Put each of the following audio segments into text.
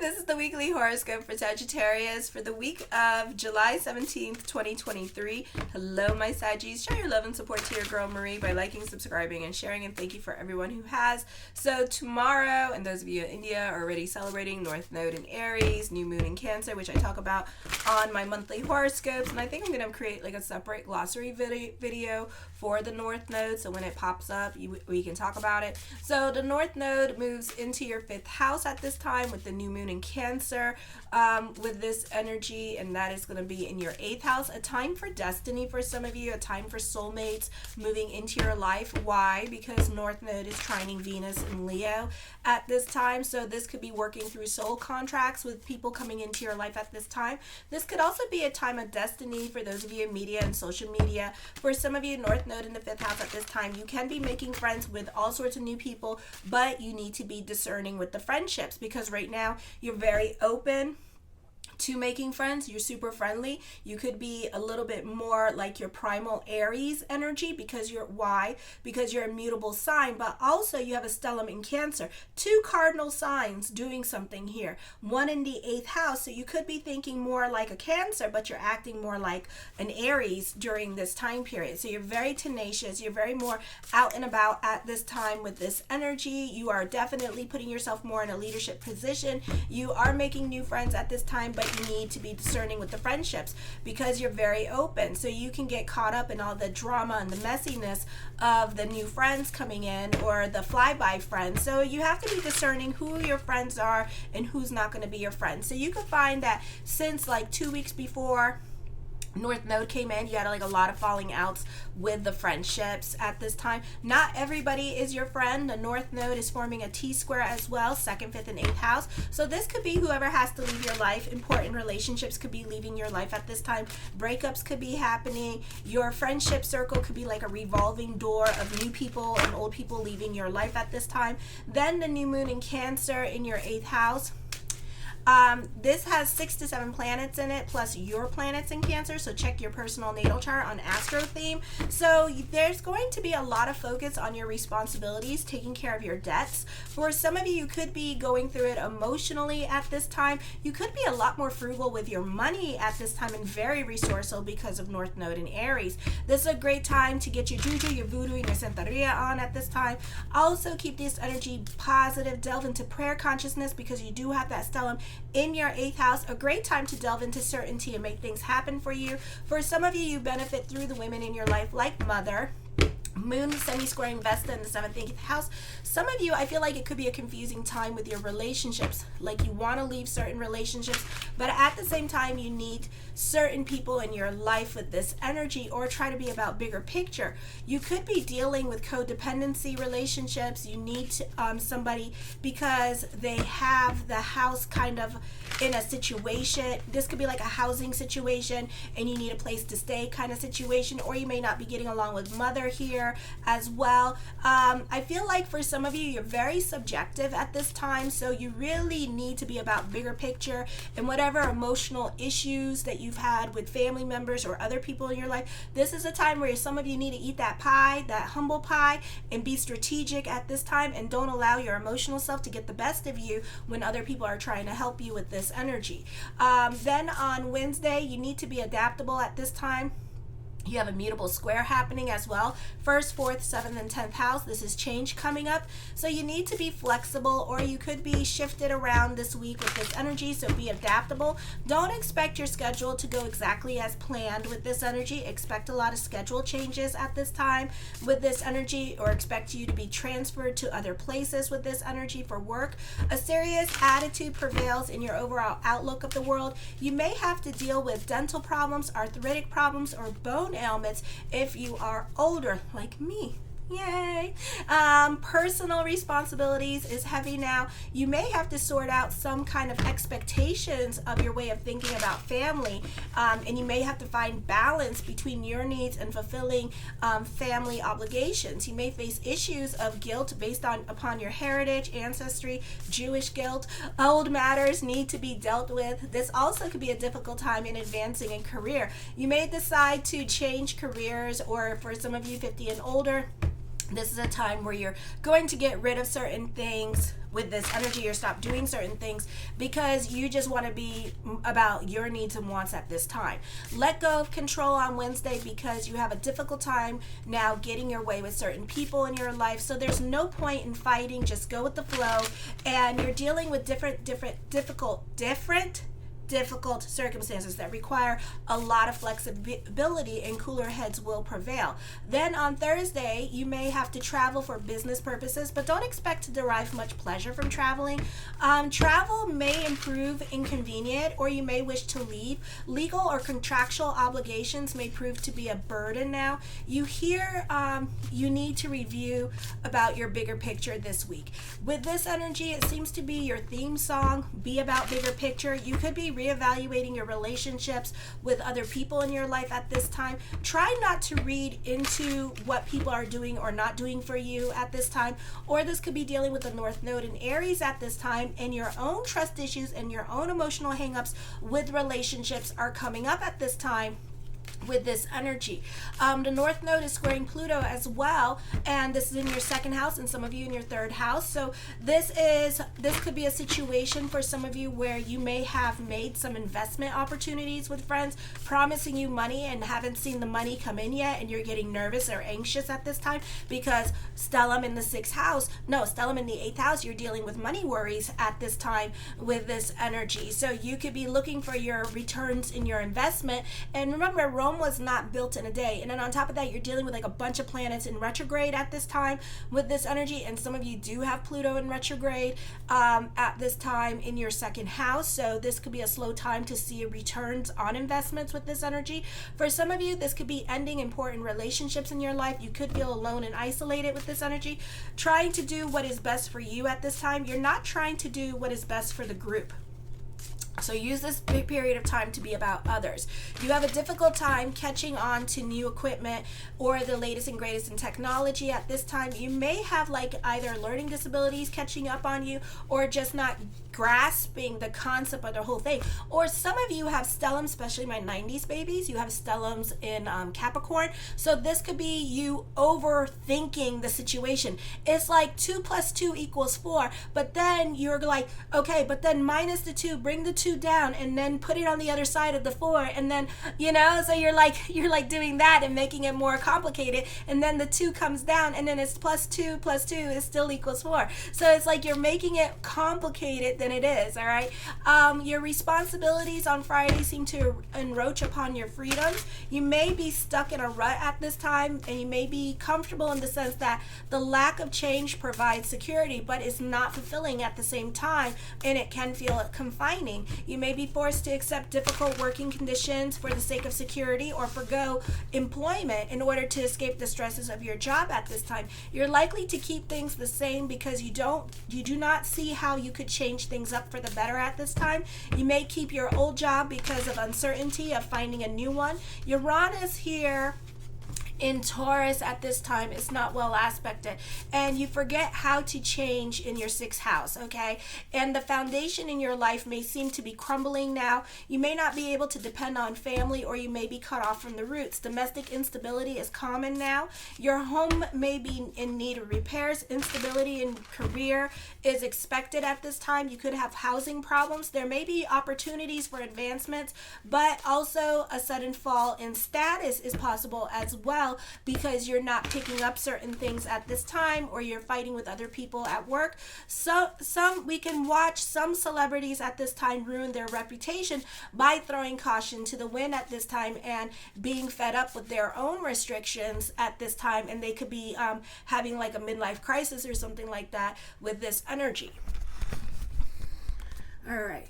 This is the weekly horoscope for Sagittarius for the week of July 17th, 2023. Hello, my Saggies. Show your love and support to your girl Marie by liking, subscribing, and sharing, and thank you for everyone who has. So tomorrow, and those of you in India are already celebrating North Node in Aries, New Moon in Cancer, which I talk about on my monthly horoscopes, and I think I'm going to create like a separate glossary video for the North Node, so when it pops up, we can talk about it. So the North Node moves into your 5th house at this time with the New Moon in Cancer with this energy, and that is going to be in your 8th house. A time for destiny for some of you, a time for soulmates moving into your life. Why? Because North Node is trining Venus in Leo at this time, so this could be working through soul contracts with people coming into your life at this time. This could also be a time of destiny for those of you in media and social media. For some of you, North Node in the 5th house at this time, you can be making friends with all sorts of new people, but you need to be discerning with the friendships, because right now you're very open to making friends. You're super friendly. You could be a little bit more like your primal Aries energy because you're a mutable sign, but also you have a stellium in Cancer. 2 cardinal signs doing something here. One in the 8th house, so you could be thinking more like a Cancer, but you're acting more like an Aries during this time period. So you're very tenacious. You're very more out and about at this time with this energy. You are definitely putting yourself more in a leadership position. You are making new friends at this time, but you need to be discerning with the friendships because you're very open, so you can get caught up in all the drama and the messiness of the new friends coming in or the flyby friends. So you have to be discerning who your friends are and who's not going to be your friend. So you can find that since like 2 weeks before North Node came in, you had like a lot of falling outs with the friendships at this time. Not everybody is your friend. The North Node is forming a T-square as well, 2nd, 5th, and 8th house. So this could be whoever has to leave your life. Important relationships could be leaving your life at this time. Breakups could be happening. Your friendship circle could be like a revolving door of new people and old people leaving your life at this time. Then the New Moon in Cancer in your 8th house. This has 6 to 7 planets in it, plus your planets in Cancer, so check your personal natal chart on Astro Theme. So there's going to be a lot of focus on your responsibilities, taking care of your debts. For some of you, you could be going through it emotionally at this time. You could be a lot more frugal with your money at this time and very resourceful because of North Node in Aries. This is a great time to get your juju, your voodoo, and your santeria on at this time. Also keep this energy positive, delve into prayer consciousness because you do have that stellium in your 8th house. A great time to delve into certainty and make things happen for you. For some of you, you benefit through the women in your life like Mother. Moon semi-squaring Vesta in the 7th, 8th house. Some of you, I feel like it could be a confusing time with your relationships. Like you want to leave certain relationships, but at the same time, you need certain people in your life with this energy, or try to be about bigger picture. You could be dealing with codependency relationships. You need somebody because they have the house kind of in a situation. This could be like a housing situation and you need a place to stay kind of situation, or you may not be getting along with Mother here as well. I feel like for some of you, you're very subjective at this time, so you really need to be about bigger picture and whatever emotional issues that you've had with family members or other people in your life. This is a time where some of you need to eat that pie, that humble pie, and be strategic at this time, and don't allow your emotional self to get the best of you when other people are trying to help you with this energy. Then on Wednesday, you need to be adaptable at this time. You have a mutable square happening as well. 1st, 4th, 7th, and 10th house. This is change coming up. So you need to be flexible, or you could be shifted around this week with this energy. So be adaptable. Don't expect your schedule to go exactly as planned with this energy. Expect a lot of schedule changes at this time with this energy, or expect you to be transferred to other places with this energy for work. A serious attitude prevails in your overall outlook of the world. You may have to deal with dental problems, arthritic problems, or bone ailments if you are older like me. Yay. Personal responsibilities is heavy now. You may have to sort out some kind of expectations of your way of thinking about family, and you may have to find balance between your needs and fulfilling family obligations. You may face issues of guilt based upon your heritage, ancestry, Jewish guilt. Old matters need to be dealt with. This also could be a difficult time in advancing in career. You may decide to change careers, or for some of you 50 and older, This is a time where you're going to get rid of certain things with this energy, or stop doing certain things because you just want to be about your needs and wants at this time. Let go of control on Wednesday because you have a difficult time now getting your way with certain people in your life. So there's no point in fighting. Just go with the flow. And you're dealing with difficult circumstances that require a lot of flexibility, and cooler heads will prevail. Then on Thursday, you may have to travel for business purposes, but don't expect to derive much pleasure from traveling. Travel may improve inconvenient, or you may wish to leave. Legal or contractual obligations may prove to be a burden now. You need to review about your bigger picture this week. With this energy, it seems to be your theme song, be about bigger picture. You could be reevaluating your relationships with other people in your life at this time. Try not to read into what people are doing or not doing for you at this time, or this could be dealing with the North Node in Aries at this time, and your own trust issues and your own emotional hangups with relationships are coming up at this time with this energy. The North Node is squaring Pluto as well, and this is in your second house, and some of you in your third house. So this could be a situation for some of you where you may have made some investment opportunities with friends promising you money and haven't seen the money come in yet, and you're getting nervous or anxious at this time because Stellum in the 6th house, no, Stellum in the 8th house, you're dealing with money worries at this time with this energy. So you could be looking for your returns in your investment. And remember, Rome was not built in a day. And then on top of that, you're dealing with like a bunch of planets in retrograde at this time with this energy. And some of you do have Pluto in retrograde at this time in your second house. So this could be a slow time to see returns on investments with this energy. For some of you, this could be ending important relationships in your life. You could feel alone and isolated with this energy. Trying to do what is best for you at this time. You're not trying to do what is best for the group. So use this big period of time to be about others. You have a difficult time catching on to new equipment or the latest and greatest in technology at this time. You may have like either learning disabilities catching up on you, or just not grasping the concept of the whole thing. Or some of you have stellums, especially my 90s babies, you have stellums in Capricorn. So this could be you overthinking the situation. It's like 2 + 2 = 4, but then you're like, okay, but then minus the 2, bring the 2 down, and then put it on the other side of the 4, and then, so you're like doing that and making it more complicated, and then the 2 comes down, and then it's +2 + 2 is still equals 4. So it's like you're making it complicated than it is. All right. Your responsibilities on Friday seem to encroach upon your freedoms. You may be stuck in a rut at this time, and you may be comfortable in the sense that the lack of change provides security, but it's not fulfilling at the same time, and it can feel confining. You may be forced to accept difficult working conditions for the sake of security, or forgo employment in order to escape the stresses of your job at this time. You're likely to keep things the same because you do not see how you could change things up for the better at this time. You may keep your old job because of uncertainty of finding a new one. Uranus here in Taurus at this time is not well aspected, and you forget how to change in your 6th house, okay? And the foundation in your life may seem to be crumbling now. You may not be able to depend on family, or you may be cut off from the roots. Domestic instability is common now. Your home may be in need of repairs. Instability in career is expected at this time. You could have housing problems. There may be opportunities for advancements, but also a sudden fall in status is possible as well, because you're not picking up certain things at this time, or you're fighting with other people at work. So we can watch some celebrities at this time ruin their reputation by throwing caution to the wind at this time and being fed up with their own restrictions at this time, and they could be having like a midlife crisis or something like that with this energy. All right.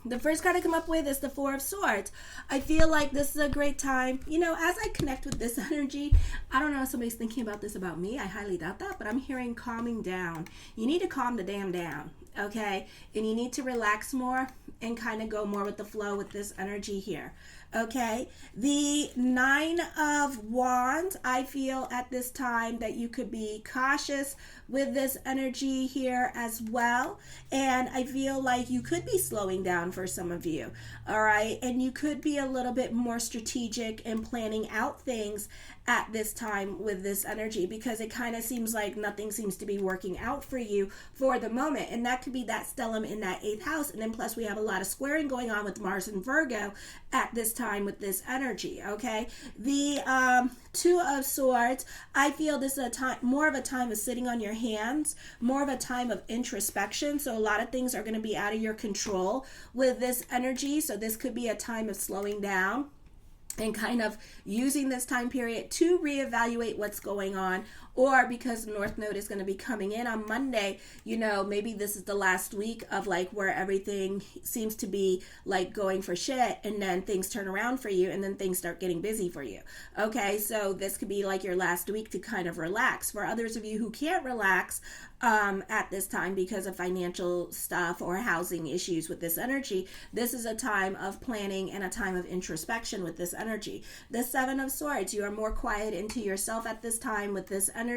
The first card I come up with is the 4 of Swords. I feel like this is a great time. As I connect with this energy, I don't know if somebody's thinking about this about me. I highly doubt that, but I'm hearing calming down. You need to calm the damn down. okay? And you need to relax more and kind of go more with the flow with this energy here. Okay, the Nine of Wands, I feel at this time that you could be cautious with this energy here as well. And I feel like you could be slowing down for some of you, all right? And you could be a little bit more strategic in planning out things at this time with this energy, because it kind of seems like nothing seems to be working out for you for the moment. And that could be that stellium in that 8th house. And then plus we have a lot of squaring going on with Mars and Virgo at this time with this energy, okay? The Two of Swords, I feel this is a time, more of a time of sitting on your hands, more of a time of introspection. So a lot of things are going to be out of your control with this energy. So this could be a time of slowing down and kind of using this time period to reevaluate what's going on. Or because the North Node is going to be coming in on Monday, you know, maybe this is the last week of like where everything seems to be like going for shit, and then things turn around for you, and then things start getting busy for you. Okay, so this could be like your last week to kind of relax. For others of you who can't relax at this time because of financial stuff or housing issues with this energy, this is a time of planning and a time of introspection with this energy. The Seven of Swords, you are more quiet into yourself at this time with this energy,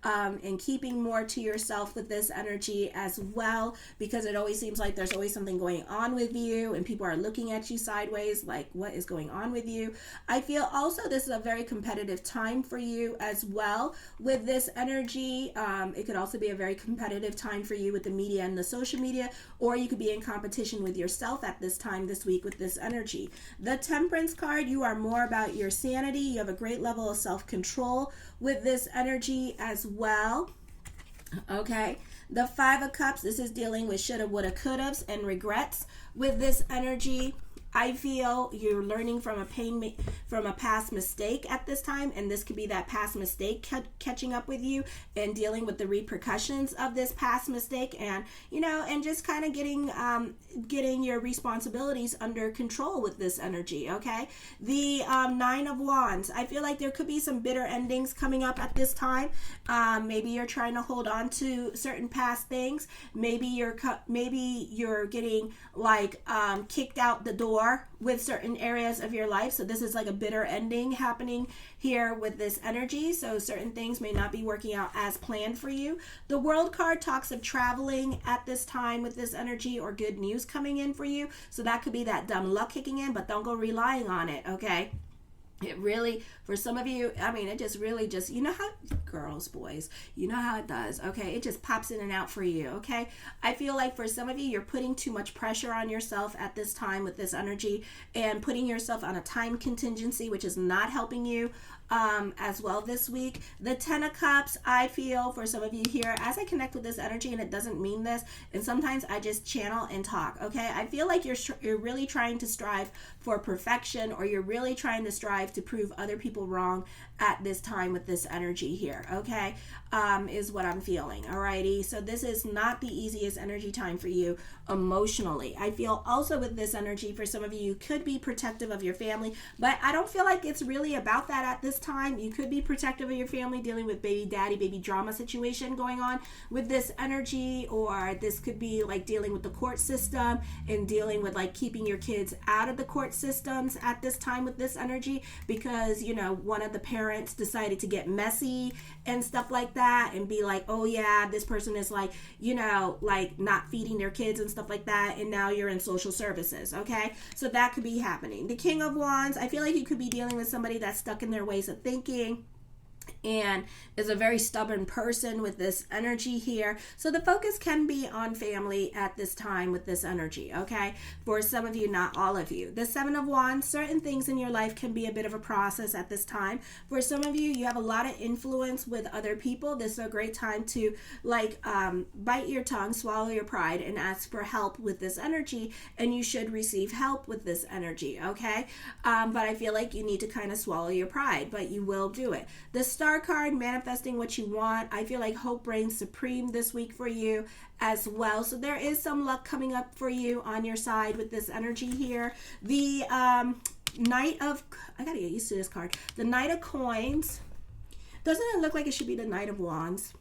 and keeping more to yourself with this energy as well, because it always seems like there's always something going on with you and people are looking at you sideways like what is going on with you. I feel also this is a very competitive time for you as well with this energy. It could also be a very competitive time for you with the media and the social media, or you could be in competition with yourself at this time this week with this energy. The Temperance card, you are more about your sanity. You have a great level of self-control with this energy as well. Okay, the Five of Cups, this is dealing with shoulda, woulda, couldas and regrets with this energy. I feel you're learning from a past mistake at this time, and this could be that past mistake catching up with you and dealing with the repercussions of this past mistake, and you know, and just kind of getting your responsibilities under control with this energy. Okay, the Nine of Wands, I feel like there could be some bitter endings coming up at this time. Maybe you're trying to hold on to certain past things. Maybe you're getting like kicked out the door with certain areas of your life. So this is like a bitter ending happening here with this energy. So certain things may not be working out as planned for you. The World card talks of traveling at this time with this energy, or good news coming in for you. So that could be that dumb luck kicking in, but don't go relying on it, okay? It really, for some of you, I mean, it just really just, you know how, girls, boys, you know how it does, okay? It just pops in and out for you, okay? I feel like for some of you, you're putting too much pressure on yourself at this time with this energy, and putting yourself on a time contingency, which is not helping you as well this week. The Ten of Cups, I feel for some of you here, as I connect with this energy, and it doesn't mean this, and sometimes I just channel and talk, okay? I feel like you're really trying to strive for perfection, or you're really trying to strive to prove other people wrong at this time with this energy here, okay? Is what I'm feeling, alrighty? So this is not the easiest energy time for you emotionally. I feel also with this energy, for some of you, you could be protective of your family, but I don't feel like it's really about that at this time. You could be protective of your family, dealing with baby daddy, baby drama situation going on with this energy, or this could be like dealing with the court system and dealing with like keeping your kids out of the court systems at this time with this energy, because, you know, one of the parents decided to get messy and stuff like that and be like, oh yeah, this person is like, you know, like not feeding their kids and stuff like that, and now you're in social services, okay? So that could be happening. The King of Wands, I feel like you could be dealing with somebody that's stuck in their ways of thinking and is a very stubborn person with this energy here. So the focus can be on family at this time with this energy, okay? For some of you, not all of you. The Seven of Wands, certain things in your life can be a bit of a process at this time. For some of you, you have a lot of influence with other people. This is a great time to like bite your tongue, swallow your pride, and ask for help with this energy, and you should receive help with this energy, okay? But I feel like you need to kind of swallow your pride, but you will do it. The Star card, manifesting what you want. I feel like hope reigns supreme this week for you as well. So there is some luck coming up for you on your side with this energy here. The Knight of, I gotta get used to this card. The Knight of Coins. Doesn't it look like it should be the Knight of Wands?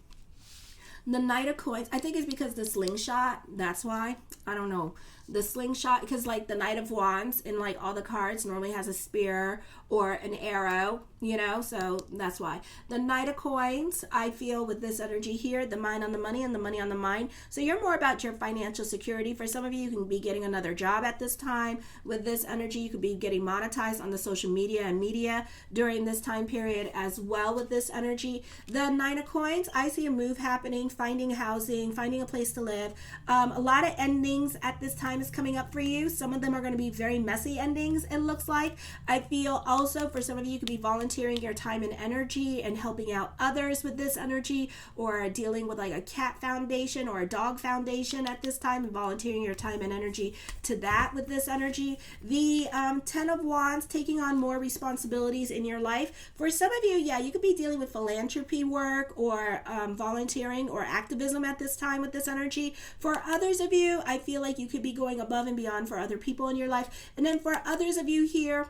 The Knight of Coins, I think it's because the slingshot, that's why. I don't know. The slingshot, because like the Knight of Wands in like all the cards normally has a spear or an arrow, you know, so that's why. The Knight of Coins, I feel with this energy here, the mind on the money and the money on the mind. So you're more about your financial security. For some of you, you can be getting another job at this time. With this energy, you could be getting monetized on the social media and media during this time period as well with this energy. The Nine of Coins, I see a move happening, finding housing, finding a place to live. A lot of endings at this time is coming up for you. Some of them are going to be very messy endings, it looks like. I feel also for some of you, you could be volunteering your time and energy and helping out others with this energy, or dealing with like a cat foundation or a dog foundation at this time and volunteering your time and energy to that with this energy. The 10 of Wands, taking on more responsibilities in your life. For some of you, yeah, you could be dealing with philanthropy work or volunteering or activism at this time with this energy. For others of you, I feel like you could be going above and beyond for other people in your life. And then for others of you here,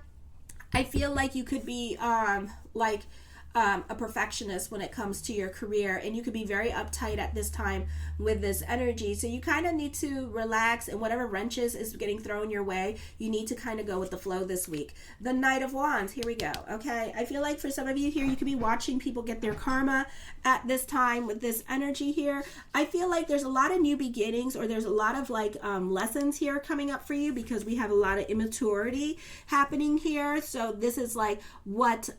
I feel like you could be a perfectionist when it comes to your career, and you could be very uptight at this time with this energy. So you kind of need to relax, and whatever wrenches is getting thrown your way, you need to kind of go with the flow this week. The Knight of Wands, here we go. Okay, I feel like for some of you here, you could be watching people get their karma at this time with this energy here. I feel like there's a lot of new beginnings, or there's a lot of like lessons here coming up for you, because we have a lot of immaturity happening here. So this is like what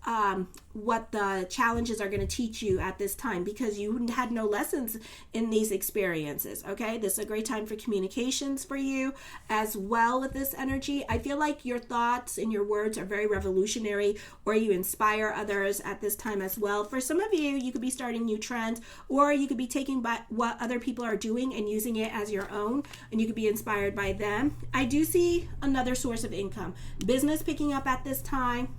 the challenges are going to teach you at this time, because you had no lessons in these experiences. Okay, this is a great time for communications for you as well with this energy. I feel like your thoughts and your words are very revolutionary, or you inspire others at this time as well. For some of you, you could be starting new trends, or you could be taking by what other people are doing and using it as your own, and you could be inspired by them. I do see another source of income, business picking up at this time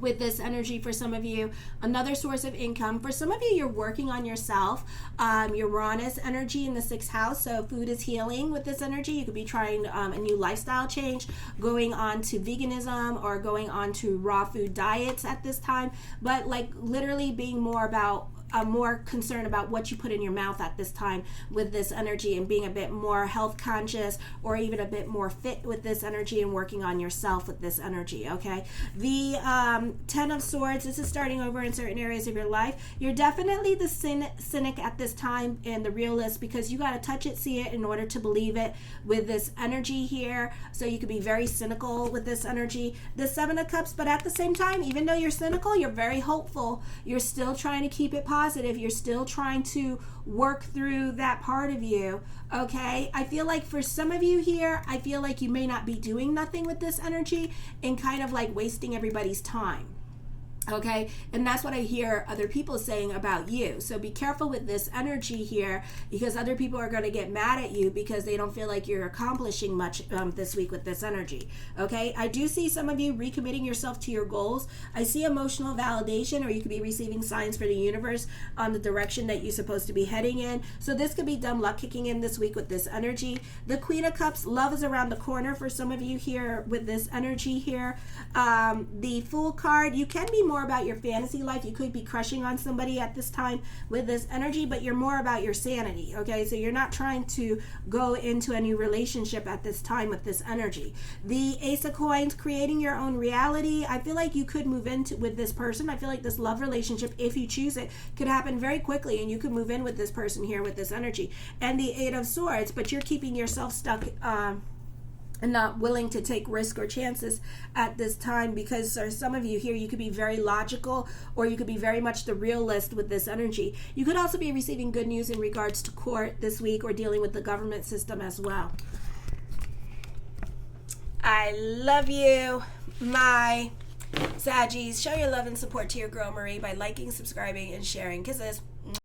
with this energy. For some of you, another source of income. For some of you, you're working on yourself. Your Uranus energy in the 6th house, so food is healing with this energy. You could be trying a new lifestyle change, going on to veganism or going on to raw food diets at this time, but like literally being more about more concerned about what you put in your mouth at this time with this energy, and being a bit more health conscious, or even a bit more fit with this energy, and working on yourself with this energy. Okay, the 10 of Swords, this is starting over in certain areas of your life. You're definitely the cynic at this time and the realist, because you got to touch it, see it in order to believe it with this energy here. So you could be very cynical with this energy. The 7 of Cups, but at the same time, even though you're cynical, you're very hopeful. You're still trying to keep it positive. You're still trying to work through that part of you. Okay, I feel like for some of you here, I feel like you may not be doing nothing with this energy and kind of like wasting everybody's time. Okay, and that's what I hear other people saying about you. So be careful with this energy here, because other people are going to get mad at you because they don't feel like you're accomplishing much this week with this energy. Okay, I do see some of you recommitting yourself to your goals. I see emotional validation, or you could be receiving signs from the universe on the direction that you're supposed to be heading in. So this could be dumb luck kicking in this week with this energy. The Queen of Cups, love is around the corner for some of you here with this energy here. The Fool card, you can be more about your fantasy life. You could be crushing on somebody at this time with this energy, but you're more about your sanity. Okay, so you're not trying to go into a new relationship at this time with this energy. The Ace of Coins, creating your own reality. I feel like you could move into with this person. I feel like this love relationship, if you choose it, could happen very quickly, and you could move in with this person here with this energy. And the 8 of Swords, but you're keeping yourself stuck and not willing to take risk or chances at this time, because for some of you here, you could be very logical, or you could be very much the realist with this energy. You could also be receiving good news in regards to court this week, or dealing with the government system as well. I love you, my Saggies. Show your love and support to your girl Marie by liking, subscribing, and sharing. Kisses.